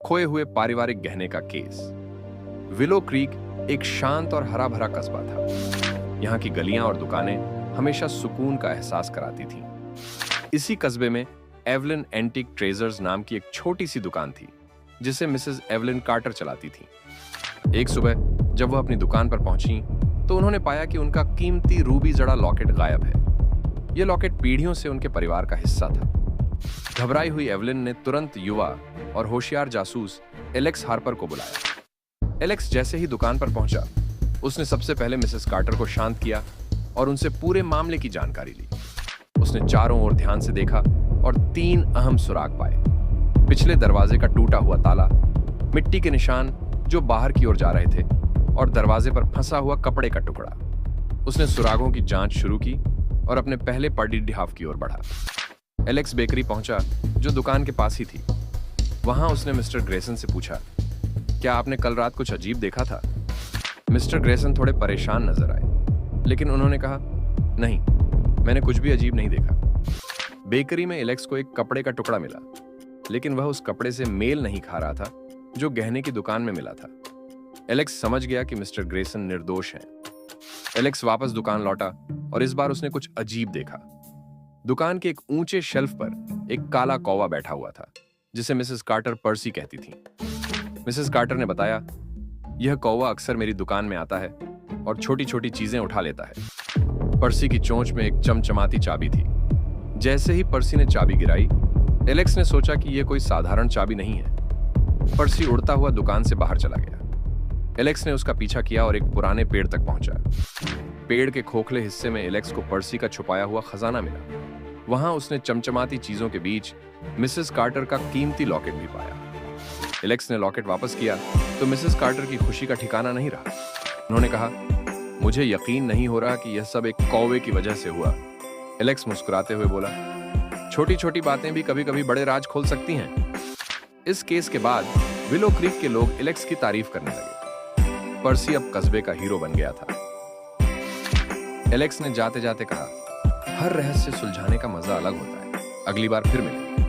खोए हुए पारिवारिक गहने का केस। विलो क्रीक एक शांत और हरा भरा कस्बा था। यहाँ की गलियां और दुकानें हमेशा सुकून का एहसास कराती थीं। इसी कस्बे में एवलिन एंटीक ट्रेजर्स नाम की एक छोटी सी दुकान थी, जिसे मिसेस एवलिन कार्टर चलाती थी। एक सुबह जब वह अपनी दुकान पर पहुंची तो उन्होंने पाया कि उनका कीमती रूबी जड़ा लॉकेट गायब है। यह लॉकेट पीढ़ियों से उनके परिवार का हिस्सा था। घबराई हुई एवलिन ने तुरंत युवा और होशियार जासूस एलेक्स हार्पर को बुलाया। एलेक्स जैसे ही दुकान पर पहुंचा, उसने सबसे पहले मिसेस कार्टर को शांत किया और उनसे पूरे मामले की जानकारी ली। उसने चारों ओर ध्यान से देखा और 3 अहम सुराग पाए। पिछले दरवाजे का टूटा हुआ ताला, मिट्टी के निशान जो बाहर की ओर जा रहे थे, और दरवाजे पर फंसा हुआ कपड़े का टुकड़ा। उसने सुरागों की जांच शुरू की और अपने पहले पड़ीढिहाफ की ओर बढ़ा। एलेक्स बेकरी पहुंचा, जो दुकान के पास ही थी। वहां उसने मिस्टर ग्रेसन से पूछा, क्या आपने कल रात कुछ अजीब देखा था? मिस्टर ग्रेसन थोड़े परेशान नजर आए, लेकिन उन्होंने कहा, नहीं, मैंने कुछ भी अजीब नहीं देखा। बेकरी में एलेक्स को एक कपड़े का टुकड़ा मिला, लेकिन वह उस कपड़े से मेल नहीं खा रहा था जो गहने की दुकान में मिला था। एलेक्स समझ गया कि मिस्टर ग्रेसन निर्दोष हैं। एलेक्स वापस दुकान लौटा और इस बार उसने कुछ अजीब देखा। दुकान के एक ऊंचे शेल्फ पर एक काला कौवा बैठा हुआ था, जिसे मिसेस कार्टर पर्सी कहती थी। मिसेस कार्टर ने बताया, यह कौवा अक्सर मेरी दुकान में आता है और छोटी छोटी चीजें उठा लेता है। पर्सी की चोंच में एक चमचमाती चाबी थी। जैसे ही पर्सी ने चाबी गिराई, एलेक्स ने सोचा कि यह कोई साधारण चाबी नहीं है। पर्सी उड़ता हुआ दुकान से बाहर चला गया। एलेक्स ने उसका पीछा किया और एक पुराने पेड़ तक पहुंचा। पेड़ के खोखले हिस्से में एलेक्स को पर्सी का छुपाया हुआ खजाना मिला। वहां उसने चमचमाती चीजों के बीच मिसेस कार्टर का कीमती लॉकेट भी पाया। एलेक्स ने लॉकेट वापस किया तो मिसेस कार्टर की खुशी का ठिकाना नहीं रहा। उन्होंने कहा, मुझे यकीन नहीं हो रहा कि यह सब एक कौवे की वजह से हुआ। एलेक्स मुस्कुराते हुए बोला, छोटी छोटी बातें भी कभी कभी बड़े राज खोल सकती हैं। इस केस के बाद विलो क्रीक के लोग एलेक्स की तारीफ करने लगे। पर्सी अब कस्बे का हीरो बन गया था। एलेक्स ने जाते जाते कहा, हर रहस्य सुलझाने का मजा अलग होता है। अगली बार फिर मिलेंगे।